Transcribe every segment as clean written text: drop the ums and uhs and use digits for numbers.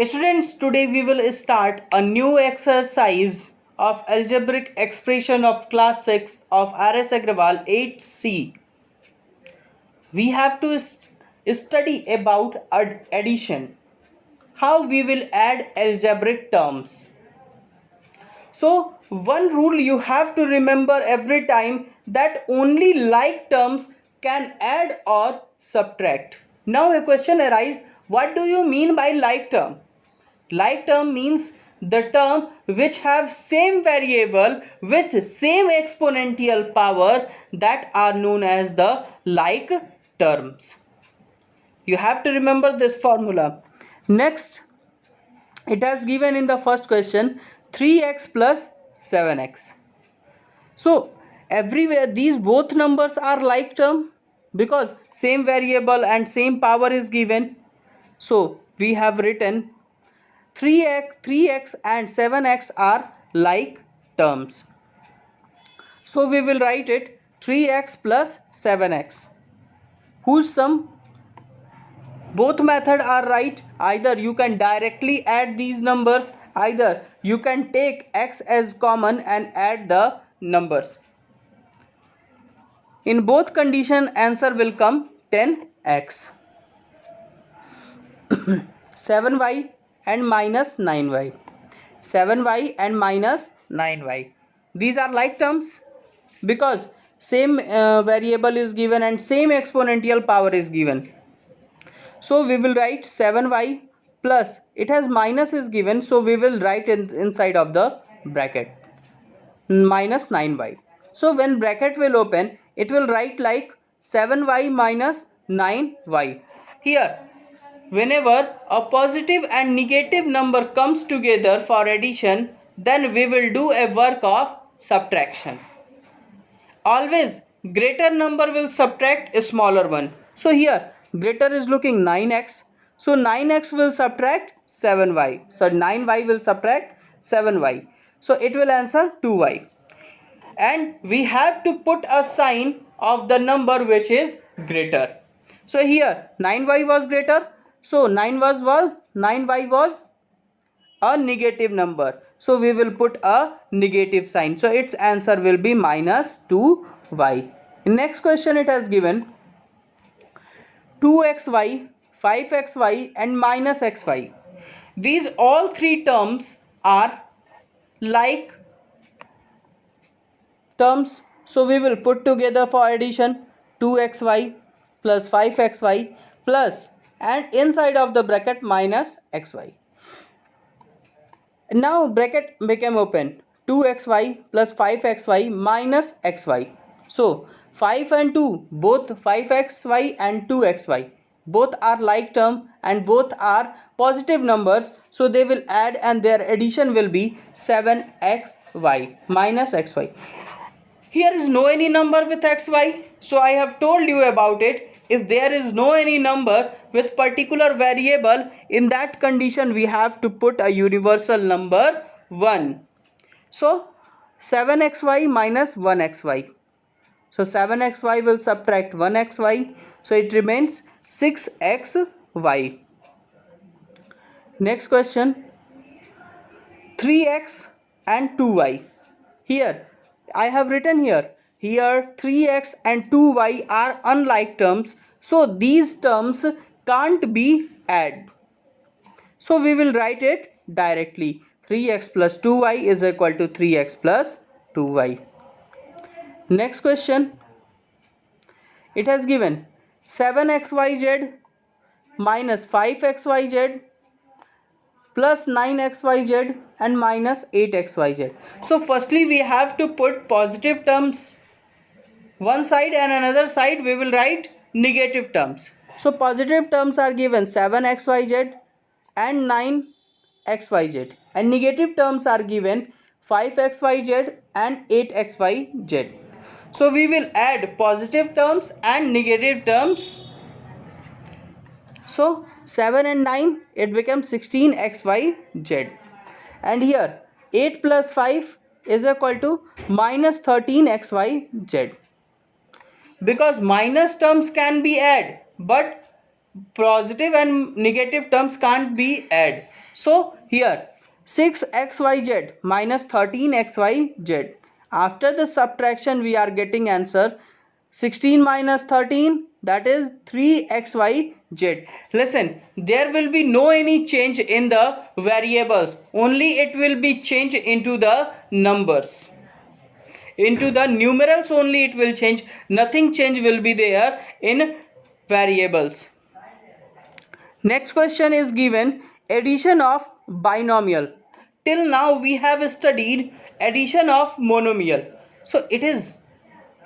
Students, today we will start a new exercise of algebraic expression of class 6 of RS Agrawal 8C. We have to study about addition, how we will add algebraic terms. So one rule you have to remember every time, that only like terms can add or subtract. Now a question arises, what do you mean by like term? Like term means the term which have same variable with same exponential power, that are known as the like terms. You have to remember this formula. Next, it has given in the first question 3x plus 7x. So everywhere these both numbers are like term because same variable and same power is given. So we have written 3x and 7x are like terms. So we will write it 3x plus 7x, whose sum, both method are right. Either you can directly add these numbers, either you can take x as common and add the numbers. In both condition, answer will come 10x. 7y and minus 9y. 7y and minus 9y. These are like terms because same variable is given and same exponential power is given. So we will write 7y plus, it has minus is given, so we will write inside of the bracket minus 9y. So when bracket will open, it will write like 7y minus 9y. Here, whenever a positive and negative number comes together for addition, then we will do a work of subtraction. Always greater number will subtract a smaller one. So here greater is looking 9x. So 9x will subtract 7y. So 9y will subtract 7y. So it will answer 2y. And we have to put a sign of the number which is greater. So here 9y was greater. So 9y was a negative number. So we will put a negative sign. So its answer will be minus 2y. In next question it has given 2xy, 5xy and minus xy. These all three terms are like terms. So we will put together for addition 2xy plus 5xy plus, and inside of the bracket minus xy. Now bracket became open, 2xy plus 5xy minus xy. So 5 and 2, both 5xy and 2xy, both are like term and both are positive numbers. So they will add and their addition will be 7xy minus xy. Here is no any number with xy. So I have told you about it. If there is no any number with particular variable, in that condition we have to put a universal number 1. So 7xy minus 1xy. So 7xy will subtract 1xy. So it remains 6xy. Next question, 3x and 2y. Here I have written here 3x and 2y are unlike terms, so these terms can't be added. So we will write it directly, 3x plus 2y is equal to 3x plus 2y. Next question, it has given 7xyz minus 5xyz plus 9xyz and minus 8xyz. So firstly we have to put positive terms one side and another side we will write negative terms. So positive terms are given 7xyz and 9xyz, and negative terms are given 5xyz and 8xyz. So we will add positive terms and negative terms. So 7 and 9, it becomes 16xyz. And here 8 plus 5 is equal to minus 13xyz. Because minus terms can be added, but positive and negative terms can't be added. So here 6xyz minus 13xyz. After the subtraction we are getting answer 16 minus 13, that is 3xyz. Listen, there will be no any change in the variables, only it will be changed into the numbers. Into the numerals only it will change, nothing change will be there in variables. Next question is given addition of binomial. Till now we have studied addition of monomial. So it is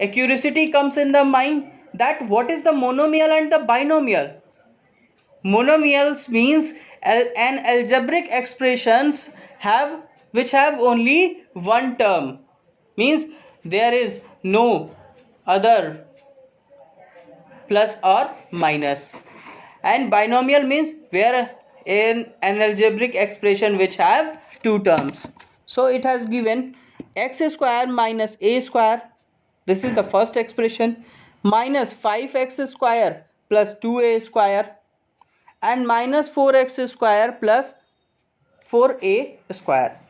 a curiosity comes in the mind that what is the monomial and the binomial. Monomials means an algebraic expressions have which have only one term, means there is no other plus or minus, and binomial means where an algebraic expression which have two terms. So it has given x square minus a square, this is the first expression, minus 5x square plus 2a square, and minus 4x square plus 4a square.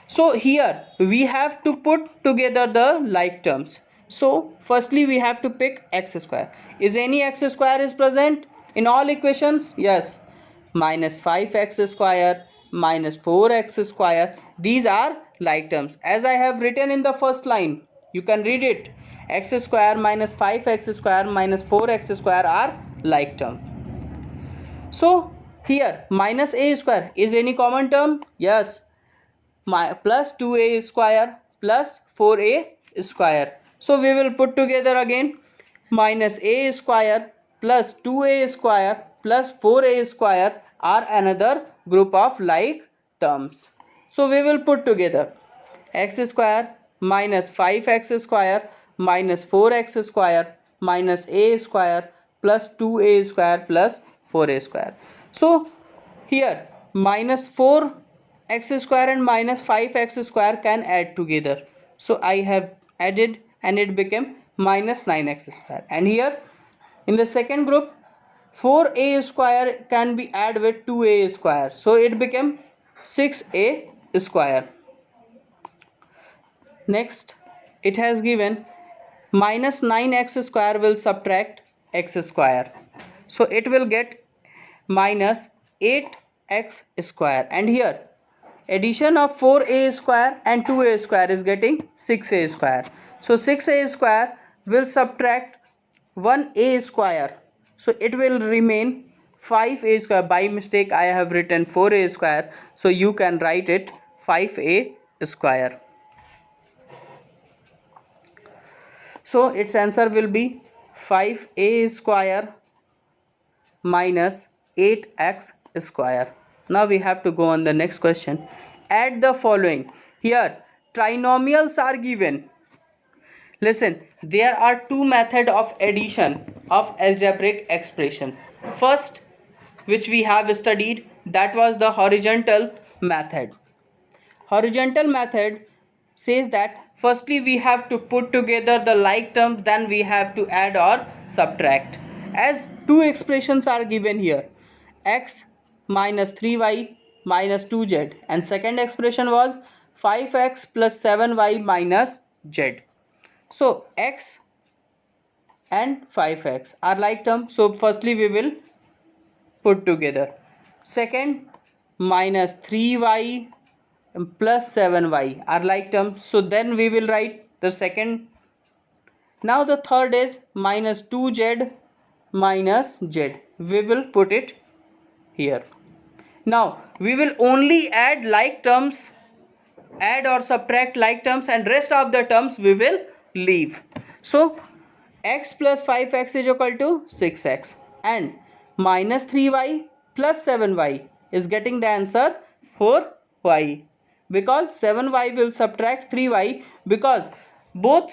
So here we have to put together the like terms. So firstly we have to pick x square. Is any x square is present in all equations? Yes. Minus 5x square minus 4x square, these are like terms. As I have written in the first line, you can read it. X square minus 5x square minus 4x square are like term. So here minus a square is any common term? Yes. Plus 2a square plus 4a square. So we will put together again minus a square plus 2a square plus 4a square are another group of like terms. So we will put together x square minus 5x square minus 4x square minus a square plus 2a square plus 4a square. So here minus 4x square and minus 5x square can add together. So I have added and it became minus 9x square. And here in the second group 4a square can be added with 2a square. So it became 6a square. Next it has given minus 9x square will subtract x square. So it will get minus 8x square, and here addition of 4a square and 2a square is getting 6a square. So 6a square will subtract 1a square, so it will remain 5a square. By mistake I have written 4a square, so you can write it 5a square. So its answer will be 5a square minus 8x square. Now we have to go on the next question. Add the following. Here trinomials are given. Listen, there are two methods of addition of algebraic expression. First, which we have studied, that was the horizontal method. Horizontal method says that firstly we have to put together the like terms, then we have to add or subtract. As two expressions are given here, x minus 3y minus 2z, and second expression was 5x plus 7y minus z. So x and 5x are like terms, so firstly we will put together. Second, minus 3y plus 7y are like terms, so then we will write the second. Now the third is minus 2z minus z, we will put it here. Now we will only add like terms, add or subtract like terms, and rest of the terms we will leave. So x plus 5x is equal to 6x, and minus 3y plus 7y is getting the answer 4y, because 7y will subtract 3y because both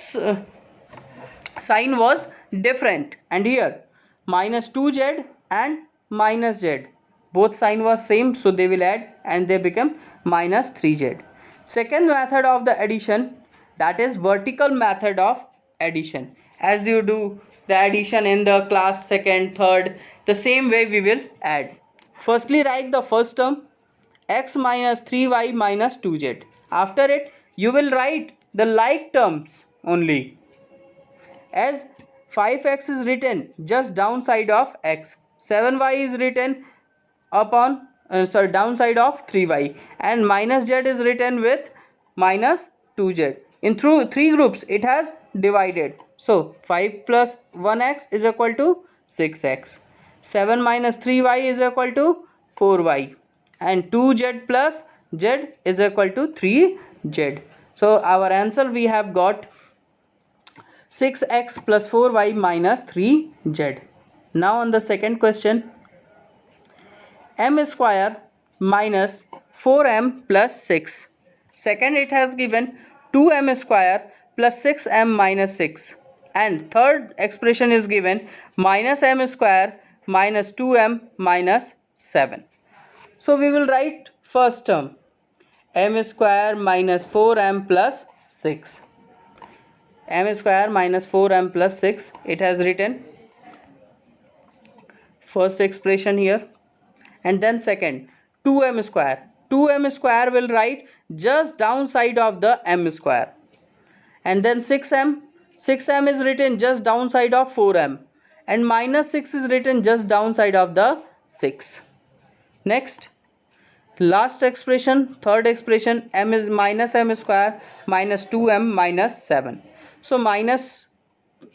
sign was different, and here minus 2z and minus z, both sign was same, so they will add and they become minus 3z. Second method of the addition, that is vertical method of addition. As you do the addition in the class second, third. The same way we will add. Firstly, write the first term, x minus 3y minus 2z. After it, you will write the like terms only, as 5x is written just downside of x, 7y is written upon downside of 3y, and minus z is written with minus 2z. In through three groups it has divided. So 5 plus 1x is equal to 6x, 7 minus 3y is equal to 4y, and 2z plus z is equal to 3z. So our answer we have got 6x plus 4y minus 3z. Now on the second question, m square minus 4m plus 6. Second, it has given 2m square plus 6m minus 6. And third expression is given minus m square minus 2m minus 7. So we will write first term, m square minus 4m plus 6. m square minus 4m plus 6, it has written first expression here. And then second, 2m square. 2m square will write just downside of the m square. And then 6m. 6m is written just downside of 4m. And minus 6 is written just downside of the 6. Next, last expression, third expression, m is minus m square minus 2m minus 7. So minus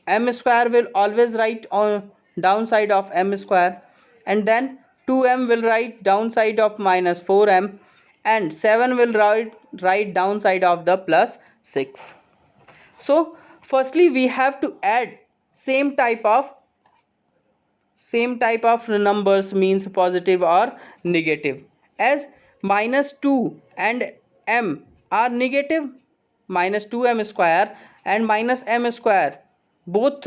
m square will always write on downside of m square, and then 2m will write downside of minus 4m, and 7 will write downside of the plus 6. So firstly we have to add same type of numbers, means positive or negative, as minus 2 and m are negative, minus 2m square and minus m square both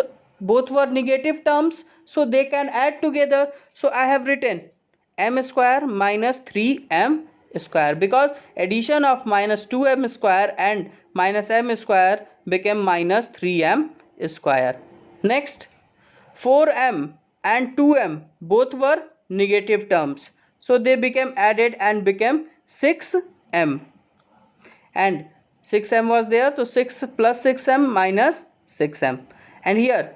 were negative terms, so they can add together. So I have written m square minus 3m square, because addition of minus 2m square and minus m square became minus 3m square. Next, 4m and 2m both were negative terms, so they became added and became 6m, and 6m was there, so 6 plus 6m minus 6m, and here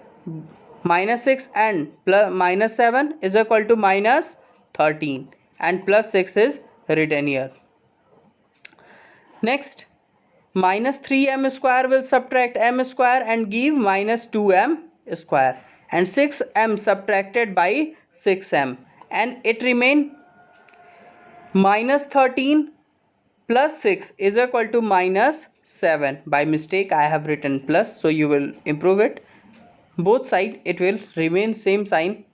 minus 6 and plus minus 7 is equal to minus 13, and plus 6 is written here. Next, minus 3m square will subtract m square and give minus 2m square, and 6m subtracted by 6m, and it remain minus 13 plus 6 is equal to minus 7. By mistake I have written plus, so you will improve it. Both side it will remain same sign.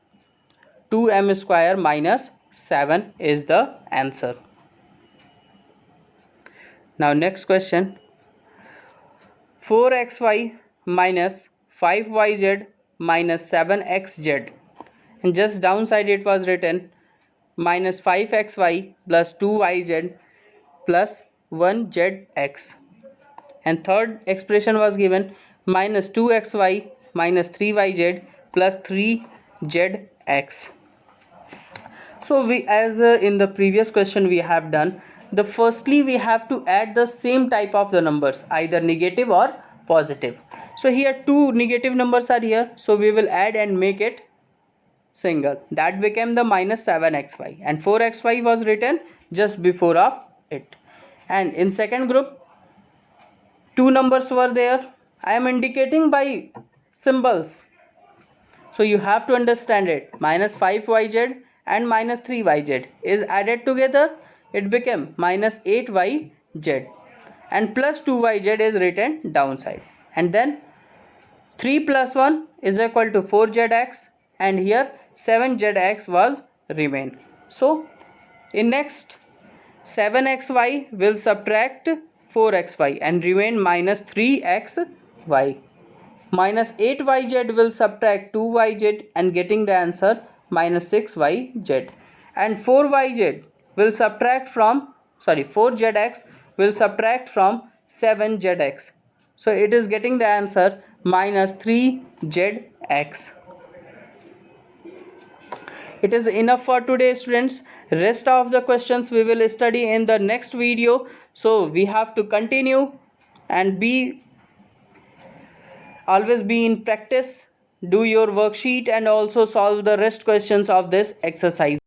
2m square minus 7 is the answer. Now next question, 4xy minus 5yz minus 7xz, and just downside it was written minus 5xy plus 2yz plus 1zx, and third expression was given minus 2xy minus 3yz plus 3zx. So we, as in the previous question we have done, the firstly we have to add the same type of the numbers, either negative or positive. So here two negative numbers are here, so we will add and make it single. That became the minus 7xy, and 4xy was written just before of it. And in second group, two numbers were there. I am indicating by symbols, so you have to understand it. Minus 5yz and minus 3yz is added together, it became minus 8yz, and plus 2yz is written downside, and then 3 plus 1 is equal to 4zx, and here 7zx was remain. So in next, 7xy will subtract 4xy and remain minus 3xy. Minus 8yz will subtract 2yz and getting the answer minus 6yz. And 4zx will subtract from 7zx So it is getting the answer minus 3zx. It is enough for today, students. Rest of the questions we will study in the next video. So we have to continue and always be in practice. Do your worksheet and also solve the rest questions of this exercise.